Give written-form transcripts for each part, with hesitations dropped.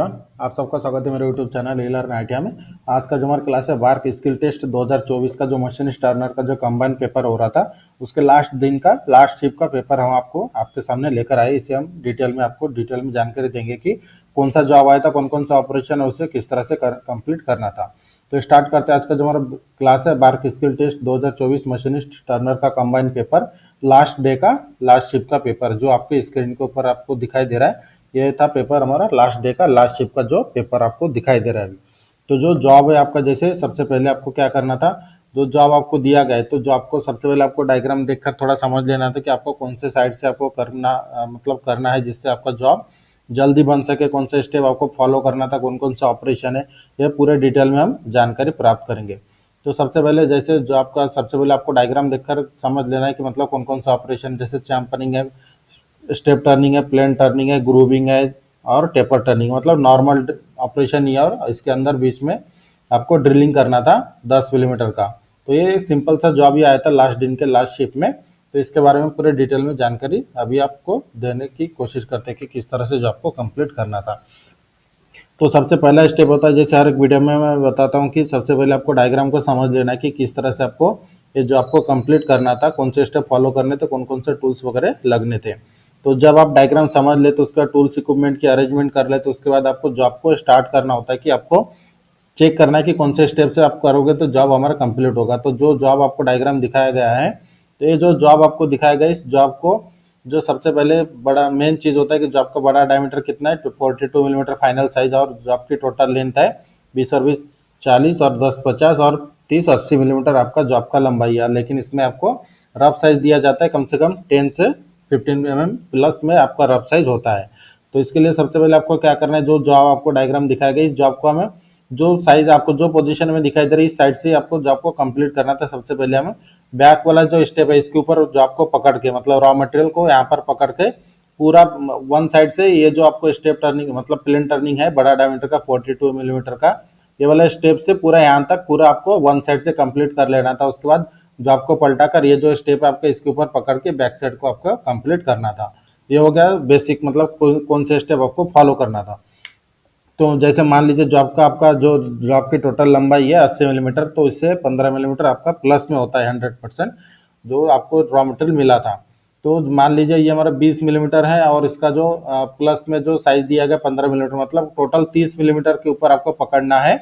आप सबका स्वागत है मेरे यूट्यूब चैनल ईलर्न आईटीआई में। आज का जो हमारा क्लास है वार्क स्किल टेस्ट 2024 का जो मशीनिस्ट टर्नर का जो कंबाइन पेपर हो रहा था उसके लास्ट दिन का लास्ट शिफ्ट का पेपर हम आपके सामने लेकर आए। इसे हम डिटेल में जानकारी देंगे कि कौन सा जॉब आया था, कौन कौन सा ऑपरेशन है, उसे किस तरह से कंप्लीट करना था। तो स्टार्ट करते हैं। आज का जो हमारा क्लास है वार्क स्किल टेस्ट 2024 मशीनिस्ट टर्नर का कंबाइन पेपर लास्ट डे का लास्ट शिफ्ट का पेपर जो आपके स्क्रीन के ऊपर आपको दिखाई दे रहा है। ये था पेपर हमारा लास्ट डे का लास्ट शिफ्ट का जो पेपर आपको दिखाई दे रहा है अभी। तो जो जॉब है आपका, जैसे सबसे पहले आपको क्या करना था, जो जॉब आपको दिया गया है तो जॉब को सबसे पहले आपको डायग्राम देखकर थोड़ा समझ लेना था कि आपको कौन से साइड से आपको करना है जिससे आपका जॉब जल्दी बन सके, कौन सा स्टेप आपको फॉलो करना था, कौन कौन सा ऑपरेशन है, ये पूरे डिटेल में हम जानकारी प्राप्त करेंगे। तो सबसे पहले जैसे जॉब का सबसे पहले आपको डायग्राम देखकर समझ लेना है कि मतलब कौन कौन सा ऑपरेशन, जैसे चैम्परिंग है, स्टेप टर्निंग है, प्लेन टर्निंग है, ग्रूविंग है और टेपर टर्निंग, मतलब नॉर्मल ऑपरेशन ही है। और इसके अंदर बीच में आपको ड्रिलिंग करना था 10 मिलीमीटर का। तो ये सिंपल सा जॉब ही आया था लास्ट दिन के लास्ट शिफ्ट में। तो इसके बारे में पूरे डिटेल में जानकारी अभी आपको देने की कोशिश करते हैं कि किस तरह से जॉब को कंप्लीट करना था। तो सबसे पहला स्टेप होता है, जैसे हर एक वीडियो में मैं बताता हूँ कि सबसे पहले आपको डायग्राम को समझ लेना है कि किस तरह से आपको ये जो आपको कंप्लीट करना था, कौन से स्टेप फॉलो करने थे, कौन कौन से टूल्स वगैरह लगने थे। तो जब आप डायग्राम समझ ले तो उसका टूल्स इक्विपमेंट की अरेंजमेंट कर ले, तो उसके बाद आपको जॉब को स्टार्ट करना होता है कि आपको चेक करना है कि कौन से स्टेप से आप करोगे तो जॉब हमारा कंप्लीट होगा। तो जो जॉब आपको डायग्राम दिखाया गया है, तो ये जो जॉब आपको दिखाया गया, इस जॉब को जो सबसे पहले बड़ा मेन चीज़ होता है कि जॉब का बड़ा डायमीटर कितना है, तो 42 मिलीमीटर फाइनल साइज, और जॉब की टोटल लेंथ है 20 और 20 40 और 10 50 और 30 80 मिलीमीटर आपका जॉब का लंबाई है। लेकिन इसमें आपको रफ साइज दिया जाता है कम से कम 10 से 15 प्लस में आपका रफ साइज होता है। तो इसके लिए सबसे पहले आपको क्या करना है, जो जॉब आपको डायग्राम दिखाया गया, इस जॉब को हमें जो साइज आपको जो पोजीशन में दिखाई दे रही है इस साइड से आपको जॉब को कंप्लीट करना था। सबसे पहले हमें बैक वाला जो स्टेप है इसके ऊपर जॉब को पकड़ के, मतलब रॉ मटेरियल को यहाँ पर पकड़ के पूरा वन साइड से ये जो आपको स्टेप टर्निंग मतलब प्लेन टर्निंग है बड़ा डायमीटर का 42 मिलीमीटर का, ये वाला स्टेप से पूरा यहाँ तक पूरा आपको वन साइड से कंप्लीट कर लेना था। उसके बाद जॉब को पलटा कर ये जो स्टेप है आपके इसके ऊपर पकड़ के बैक साइड को आपको कंप्लीट करना था। ये हो गया बेसिक, मतलब कौन से स्टेप आपको फॉलो करना था। तो जैसे मान लीजिए जॉब का आपका जो जॉब की टोटल लंबाई है 80 मिलीमीटर, तो इससे 15 मिलीमीटर आपका प्लस में होता है 100% जो आपको रॉ मटेरियल मिला था। तो मान लीजिए ये हमारा 20 मिलीमीटर है और इसका जो प्लस में जो साइज दिया गया 15 मिलीमीटर, मतलब टोटल 30 मिलीमीटर के ऊपर आपको पकड़ना है।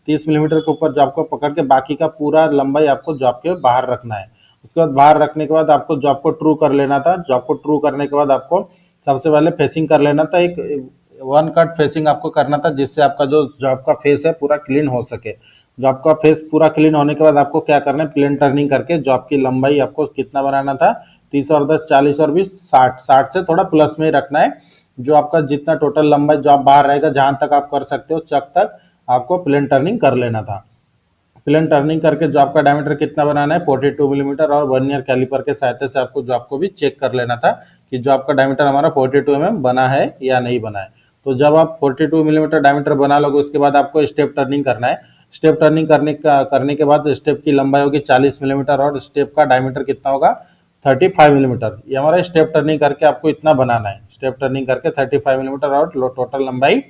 30 मिलीमीटर के ऊपर जॉब को पकड़ के बाकी का पूरा लंबाई आपको जॉब के बाहर रखना है। उसके बाद बाहर रखने के बाद आपको जॉब को ट्रू कर लेना था। जॉब को ट्रू करने के बाद आपको सबसे पहले फेसिंग कर लेना था, एक वन कट फेसिंग आपको करना था जिससे आपका जो जॉब का फेस है पूरा क्लीन हो सके। जॉब का फेस पूरा क्लीन होने के बाद आपको क्या करना है, प्लेन टर्निंग करके जॉब की लंबाई आपको कितना बनाना था, 30 और 10 40 और 20 60 60 से थोड़ा प्लस में ही रखना है। जो आपका जितना टोटल लंबाई जॉब बाहर रहेगा जहां तक आप कर सकते हो चक तक आपको प्लेन टर्निंग कर लेना था। प्लेन टर्निंग करके जॉब का डायमीटर कितना बनाना है 42 मिलीमीटर, और वर्नियर कैलिपर के सहायता से आपको जॉब को भी चेक कर लेना था कि जॉब का डायमीटर हमारा 42 बना है या नहीं बना है। तो जब आप 42 मिलीमीटर डायमीटर बना लोगे उसके बाद आपको स्टेप टर्निंग करना है। स्टेप टर्निंग करने के बाद स्टेप की लंबाई होगी 40 मिलीमीटर और स्टेप का डायमीटर कितना होगा 35 मिलीमीटर। ये हमारा स्टेप टर्निंग करके आपको इतना बनाना है। स्टेप टर्निंग करके 35 मिलीमीटर और टोटल लंबाई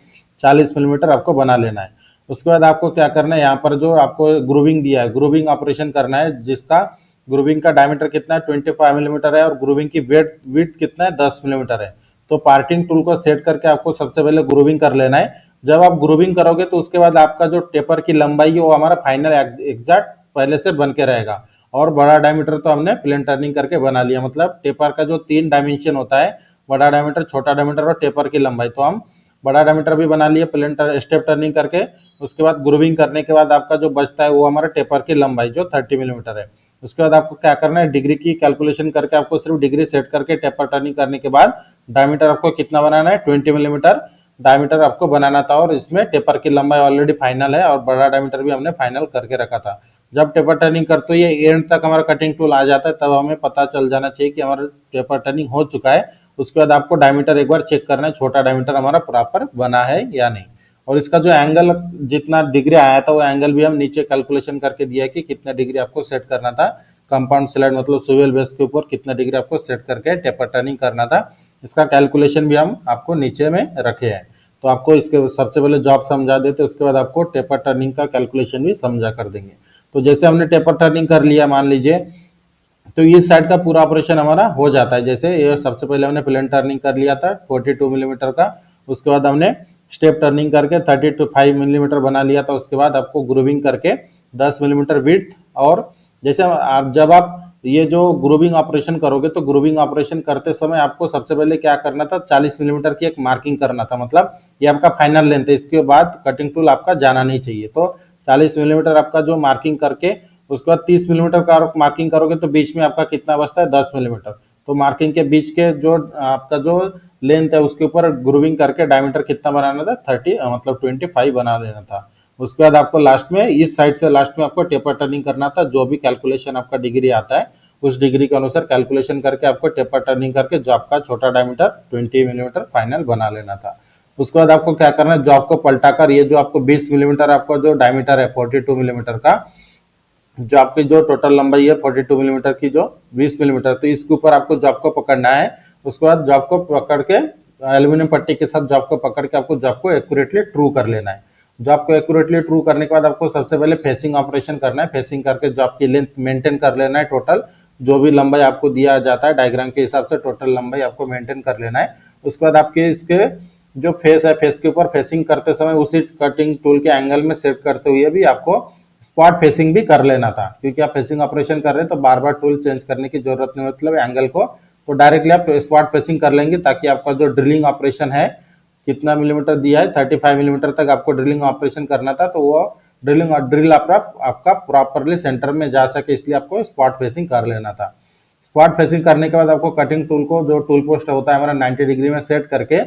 40 मिलीमीटर आपको बना लेना है। उसके बाद आपको क्या करना है, यहाँ पर जो आपको ग्रूविंग दिया है ग्रूविंग ऑपरेशन करना है, जिसका ग्रूविंग का डायमीटर कितना है 25 मिलीमीटर है और ग्रूविंग की विड्थ कितना है 10 मिलीमीटर है। तो पार्टिंग टूल को सेट करके आपको सबसे पहले ग्रूविंग कर लेना है। जब आप ग्रूविंग करोगे तो उसके बाद आपका जो टेपर की लंबाई है वो हमारा फाइनल एग्जैक्ट पहले से बन के रहेगा। और बड़ा डायमीटर तो हमने प्लेन टर्निंग करके बना लिया, मतलब टेपर का जो 3 डायमेंशन होता है, बड़ा डायमीटर, छोटा डायमीटर और टेपर की लंबाई, तो हम बड़ा डायमीटर भी बना लिए प्लेन स्टेप टर्निंग करके। उसके बाद ग्रूविंग करने के बाद आपका जो बचता है वो हमारा टेपर की लंबाई जो 30 मिलीमीटर है। उसके बाद आपको क्या करना है, डिग्री की कैलकुलेशन करके आपको सिर्फ डिग्री सेट करके टेपर टर्निंग करने के बाद डायमीटर आपको कितना बनाना है 20 मिलीमीटर डायमीटर आपको बनाना था। और इसमें टेपर की लंबाई ऑलरेडी फाइनल है और बड़ा डायमीटर भी हमने फाइनल करके रखा था। जब टेपर टर्निंग करते हो ये एंड तक हमारा कटिंग टूल आ जाता है तब हमें पता चल जाना चाहिए कि हमारा टेपर टर्निंग हो चुका है। उसके बाद आपको डायमीटर एक बार चेक करना है, छोटा डायमीटर हमारा प्रॉपर बना है या नहीं। और इसका जो एंगल जितना डिग्री आया था वो एंगल भी हम नीचे कैलकुलेशन करके दिया है कि कितना डिग्री आपको सेट करना था। कंपाउंड स्लाइड मतलब स्विवेल बेस के ऊपर कितना डिग्री आपको सेट करके टेपर टर्निंग करना था, इसका कैलकुलेशन भी हम आपको नीचे में रखे हैं। तो आपको इसके सबसे पहले जॉब समझा देते, उसके बाद आपको टेपर टर्निंग का कैलकुलेशन भी समझा कर देंगे। तो जैसे हमने टेपर टर्निंग कर लिया मान लीजिए, तो इस साइड का पूरा ऑपरेशन हमारा हो जाता है। जैसे ये सबसे पहले हमने प्लेन टर्निंग कर लिया था 42 मिलीमीटर का, उसके बाद हमने स्टेप टर्निंग करके 35 मिलीमीटर बना लिया था। उसके बाद आपको ग्रूविंग करके 10 मिलीमीटर विड्थ, और जैसे आप जब आप ये जो ग्रूविंग ऑपरेशन करोगे तो ग्रूविंग ऑपरेशन करते समय आपको सबसे पहले क्या करना था, 40 मिलीमीटर की एक मार्किंग करना था, मतलब ये आपका फाइनल लेंथ है, इसके बाद कटिंग टूल आपका जाना नहीं चाहिए। तो 40 मिलीमीटर आपका जो मार्किंग करके उसके बाद 30 मिलीमीटर का मार्किंग करोगे तो बीच में आपका कितना बचता है, 10 मिलीमीटर। तो मार्किंग के बीच के जो आपका जो लेंथ है उसके ऊपर ग्रूविंग करके डायमीटर कितना बनाना था, 30 मतलब 25 बना लेना था। उसके बाद आपको लास्ट में इस साइड से लास्ट में आपको टेपर टर्निंग करना था। जो भी कैलकुलेशन आपका डिग्री आता है उस डिग्री के अनुसार कैलकुलेशन करके आपको टेपर टर्निंग करके जॉब का छोटा डायमीटर 20 मिलीमीटर फाइनल बना लेना था। उसके बाद आपको क्या करना है, जॉब को पलटाकर ये जो आपको 20 मिलीमीटर आपका जो डायमीटर है 42 मिलीमीटर का, जो आपकी जो टोटल लंबाई है 42 मिलीमीटर की जो 20 मिलीमीटर, तो इसके ऊपर आपको जॉब को पकड़ना है। उसके बाद जॉब को पकड़ के एल्यूमिनियम पट्टी के साथ जॉब को पकड़ के आपको जॉब को एक्यूरेटली ट्रू कर लेना है। जॉब को एक्यूरेटली ट्रू करने के बाद आपको सबसे पहले फेसिंग ऑपरेशन करना है। फेसिंग करके जॉब की लेंथ मेंटेन कर लेना है। टोटल जो भी लंबाई आपको दिया जाता है डायग्राम के हिसाब से टोटल लंबाई आपको मेंटेन कर लेना है। उसके बाद आपके इसके जो फेस है, फेस के ऊपर फेसिंग करते समय उसी कटिंग टूल के एंगल में सेट करते हुए भी आपको स्पॉट फेसिंग भी कर लेना था, क्योंकि आप फेसिंग ऑपरेशन कर रहे हैं तो बार बार टूल चेंज करने की जरूरत नहीं, मतलब एंगल को तो डायरेक्टली आप स्पॉट फेसिंग कर लेंगे, ताकि आपका जो ड्रिलिंग ऑपरेशन है कितना मिलीमीटर दिया है 35 मिलीमीटर तक आपको ड्रिलिंग ऑपरेशन करना था, तो वो ड्रिल आपका प्रॉपरली सेंटर में जा सके, इसलिए आपको स्पॉट फेसिंग कर लेना था। स्पॉट फेसिंग करने के बाद आपको कटिंग टूल को जो टूल पोस्ट होता है हमारा 90 डिग्री में सेट करके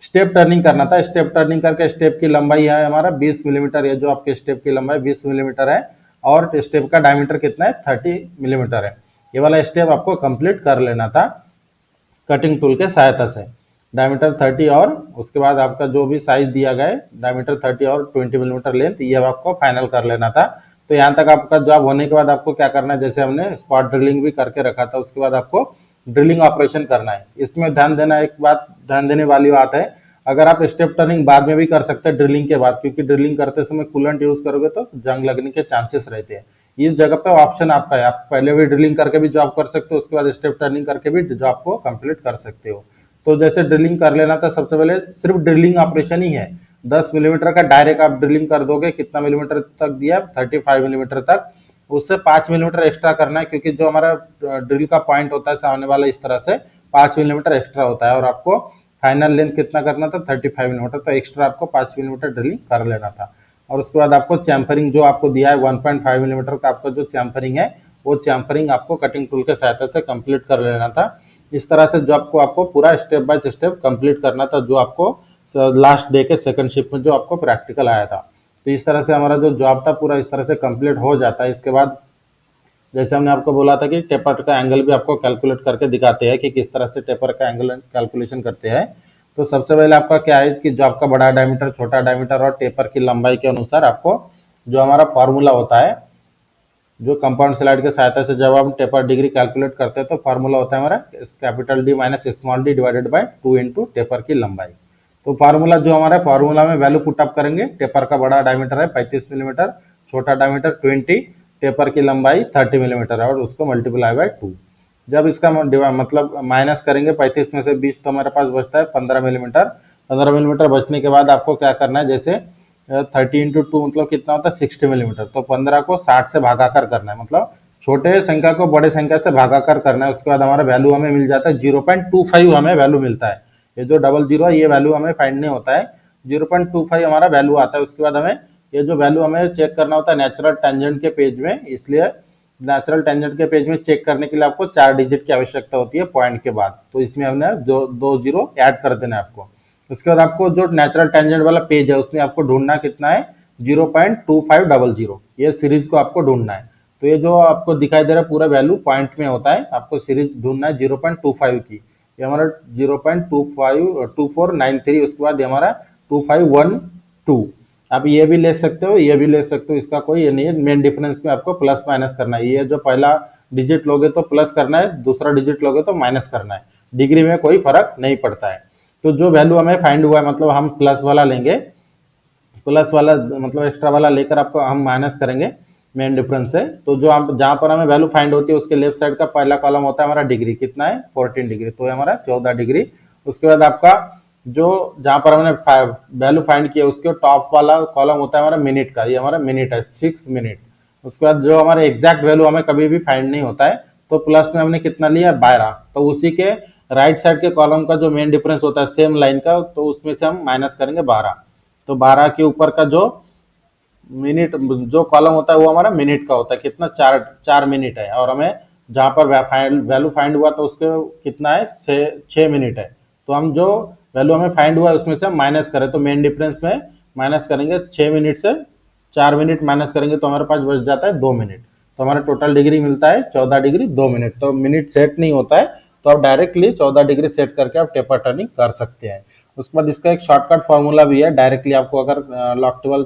स्टेप टर्निंग करना था। स्टेप टर्निंग करके स्टेप की लंबाई है हमारा 20 मिलीमीटर, ये जो आपके स्टेप की लंबाई 20 मिलीमीटर है, और स्टेप का डायमीटर कितना है 30 मिलीमीटर है। ये वाला स्टेप आपको कंप्लीट कर लेना था कटिंग टूल के सहायता से। डायमीटर 30 और उसके बाद आपका जो भी साइज दिया गया है डायमीटर 30 और 20 मिलीमीटर लेंथ, ये आपको फाइनल कर लेना था। तो यहाँ तक आपका जॉब होने के बाद आपको क्या करना है, जैसे हमने स्पॉट ड्रिलिंग भी करके रखा था, उसके बाद आपको ड्रिलिंग ऑपरेशन करना है। इसमें ध्यान देना, एक बात ध्यान देने वाली बात है, अगर आप स्टेप टर्निंग बाद में भी कर सकते हैं ड्रिलिंग के बाद, क्योंकि ड्रिलिंग करते समय कूलेंट यूज करोगे तो जंग लगने के चांसेस रहते हैं। इस जगह पे ऑप्शन आपका है, आप पहले भी ड्रिलिंग करके भी जॉब कर सकते हो, उसके बाद स्टेप टर्निंग करके भी जॉब को कंप्लीट कर सकते हो। तो जैसे ड्रिलिंग कर लेना था, सबसे पहले सिर्फ ड्रिलिंग ऑपरेशन ही है, 10 मिलीमीटर का डायरेक्ट आप ड्रिलिंग कर दोगे। कितना मिलीमीटर तक दिया, 35 मिलीमीटर तक, उससे 5 मिलीमीटर एक्स्ट्रा करना है, क्योंकि जो हमारा ड्रिल का पॉइंट होता है सामने वाला इस तरह से 5 मिलीमीटर एक्स्ट्रा होता है, और आपको फाइनल लेंथ कितना करना था 35 मिलीमीटर, तो एक्स्ट्रा आपको 5 मिलीमीटर ड्रिलिंग कर लेना था। और उसके बाद आपको चैम्फरिंग जो आपको दिया है 1.5 मिलीमीटर का आपका जो चैम्फरिंग है, वो चैम्फरिंग आपको कटिंग टूल के सहायता से कंप्लीट कर लेना था। इस तरह से जॉब को आपको पूरा स्टेप बाय स्टेप कंप्लीट करना था, जो आपको लास्ट डे के सेकंड शिफ्ट में जो आपको प्रैक्टिकल आया था। तो इस तरह से हमारा जो जॉब था पूरा इस तरह से कंप्लीट हो जाता है। इसके बाद जैसे हमने आपको बोला था कि टेपर का एंगल भी आपको कैलकुलेट करके दिखाते हैं कि किस तरह से टेपर का एंगल कैलकुलेशन करते हैं। तो सबसे पहले आपका क्या है कि जो आपका बड़ा डायमीटर, छोटा डायमीटर और टेपर की लंबाई के अनुसार आपको जो हमारा फॉर्मूला होता है, जो कंपाउंड स्लाइड के सहायता से जब हम टेपर डिग्री कैलकुलेट करते हैं तो फॉर्मूला होता है हमारा capital D minus small D divided by 2 into taper की लंबाई। तो फार्मूला जो हमारा फॉर्मूला में वैल्यू पुटअप करेंगे, टेपर का बड़ा डायमीटर है 35 मिलीमीटर, छोटा डायमीटर 20, टेपर की लंबाई 30 मिलीमीटर है, और उसको मल्टीप्लाई बाय 2। जब इसका मतलब माइनस करेंगे 35 में से 20, तो हमारे पास बचता है 15 मिलीमीटर। 15 मिलीमीटर बचने के बाद आपको क्या करना है, जैसे 30 इंटू 2 मतलब कितना होता है 60 मिलीमीटर, तो 15 को 60 से भागाकर करना है, मतलब छोटे संख्या को बड़े संख्या से भागाकर करना है। उसके बाद हमारा वैल्यू हमें मिल जाता है 0.25 हमें वैल्यू मिलता है। ये जो 00 है ये वैल्यू हमें फाइंड नहीं होता है, 0.25 हमारा वैल्यू आता है। उसके बाद हमें ये जो वैल्यू हमें चेक करना होता है नेचुरल टेंजेंट के पेज में, इसलिए नेचुरल टेंजेंट के पेज में चेक करने के लिए आपको 4 डिजिट की आवश्यकता होती है पॉइंट के बाद, तो इसमें हमने जो 2 जीरो ऐड कर देना है आपको। उसके बाद आपको जो नेचुरल टेंजेंट वाला पेज है उसमें आपको ढूंढना कितना है 0.2500, ये सीरीज को आपको ढूंढना है। तो ये जो आपको दिखाई दे रहा है पूरा वैल्यू पॉइंट में होता है, आपको सीरीज ढूंढना है 0.25 की, ये हमारा 0.2493, उसके बाद ये हमारा 2512। आप ये भी ले सकते हो, ये भी ले सकते हो, इसका कोई ये नहीं है। मेन डिफरेंस में आपको प्लस माइनस करना है, ये जो पहला डिजिट लोगे तो प्लस करना है, दूसरा डिजिट लोगे तो माइनस करना है, डिग्री में कोई फर्क नहीं पड़ता है। तो जो वैल्यू हमें फाइंड हुआ है, मतलब हम प्लस वाला लेंगे, प्लस वाला मतलब एक्स्ट्रा वाला लेकर आपको हम माइनस करेंगे मेन डिफरेंस से। तो जो आप जहां पर हमें वैल्यू फाइंड होती है उसके लेफ्ट साइड का पहला कॉलम होता है हमारा डिग्री, कितना है 14 डिग्री, तो ये हमारा 14 डिग्री। उसके बाद आपका जो जहां पर हमने वैल्यू फाइंड किया उसके टॉप वाला कॉलम होता है हमारा मिनट का, ये हमारा मिनट है 6 मिनट। उसके बाद जो हमारे एग्जैक्ट वैल्यू हमें कभी भी फाइंड नहीं होता है, तो प्लस में हमने कितना लिया 12, तो उसी के राइट साइड के कॉलम का जो मेन डिफरेंस होता है सेम लाइन का, तो उसमें से हम माइनस करेंगे 12। तो 12 के ऊपर का जो मिनट जो कॉलम होता है वो हमारा मिनट का होता है, कितना 4 मिनट है, और हमें जहां पर वैल्यू फाइंड हुआ तो उसके कितना है 6 मिनट है। तो हम जो वैल्यू हमें फाइंड हुआ है उसमें से हम माइनस करें, तो मेन डिफरेंस में माइनस करेंगे 6 मिनट से 4 मिनट माइनस करेंगे तो हमारे पास बच जाता है 2 मिनट। तो हमारा टोटल डिग्री मिलता है 14 डिग्री 2 मिनट। तो मिनट सेट नहीं होता है, तो आप डायरेक्टली 14 डिग्री सेट करके आप टेपर टर्निंग कर सकते हैं। उसके बाद इसका एक शॉर्टकट फार्मूला भी है, डायरेक्टली आपको अगर लॉकटेबल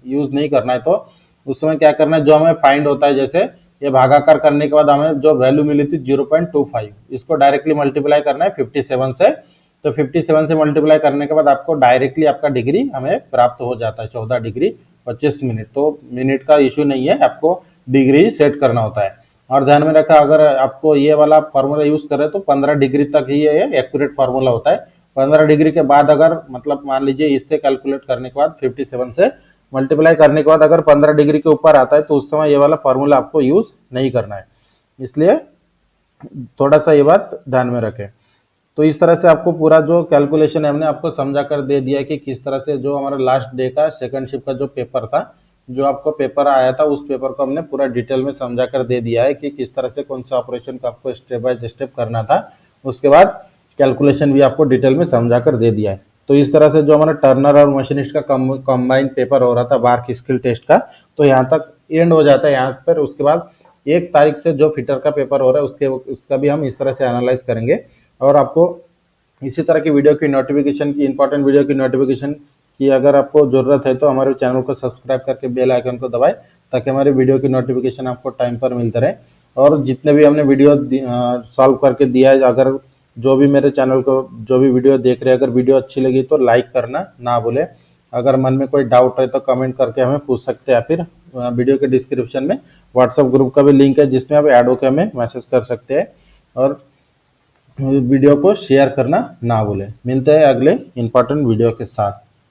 यूज नहीं करना है तो उस समय क्या करना है, जो हमें फाइंड होता है, जैसे ये भागाकार करने के बाद हमें जो वैल्यू मिली थी 0.25, इसको डायरेक्टली मल्टीप्लाई करना है 57 से। तो 57 से मल्टीप्लाई करने के बाद आपको डायरेक्टली आपका डिग्री हमें प्राप्त हो जाता है 14 डिग्री 25 मिनट। तो मिनट का इश्यू नहीं है, आपको डिग्री सेट करना होता है। और ध्यान में रखा, अगर आपको ये वाला फार्मूला यूज करें तो 15 डिग्री तक ही ये एक्यूरेट फार्मूला होता है। 15 डिग्री के बाद अगर मतलब मान लीजिए इससे कैलकुलेट करने के बाद 57 से मल्टीप्लाई करने के बाद अगर 15 डिग्री के ऊपर आता है तो उस समय ये वाला फार्मूला आपको यूज नहीं करना है, इसलिए थोड़ा सा ये बात ध्यान में रखें। तो इस तरह से आपको पूरा जो कैलकुलेशन है हमने आपको समझा कर दे दिया कि किस तरह से जो हमारा लास्ट डे का सेकंड शिफ्ट का जो पेपर था, जो आपको पेपर आया था, उस पेपर को हमने पूरा डिटेल में समझा कर दे दिया है कि किस तरह से कौन सा ऑपरेशन को आपको स्टेप बाय स्टेप करना था। उसके बाद कैलकुलेशन भी आपको डिटेल में समझा कर दे दिया है। तो इस तरह से जो हमारा टर्नर और मशीनिस्ट का कंबाइंड पेपर हो रहा था बार्क स्किल टेस्ट का, तो यहाँ तक एंड हो जाता है यहाँ पर। उसके बाद 1 तारीख से जो फिटर का पेपर हो रहा है उसका भी हम इस तरह से एनालाइज करेंगे। और आपको इसी तरह की वीडियो की नोटिफिकेशन की, इंपॉर्टेंट वीडियो की नोटिफिकेशन की अगर आपको जरूरत है तो हमारे चैनल को सब्सक्राइब करके बेल आइकन को दबाएं, ताकि हमारे वीडियो की नोटिफिकेशन आपको टाइम पर मिलते रहे। और जितने भी हमने वीडियो सॉल्व करके दिया है, अगर जो भी मेरे चैनल को जो भी वीडियो देख रहे हैं, अगर वीडियो अच्छी लगी तो लाइक करना ना भूलें। अगर मन में कोई डाउट है तो कमेंट करके हमें पूछ सकते हैं, फिर वीडियो के डिस्क्रिप्शन में व्हाट्सएप ग्रुप का भी लिंक है जिसमें आप ऐड होकर हमें मैसेज कर सकते हैं। और वीडियो को शेयर करना ना भूलें। मिलते हैं अगले इंपॉर्टेंट वीडियो के साथ।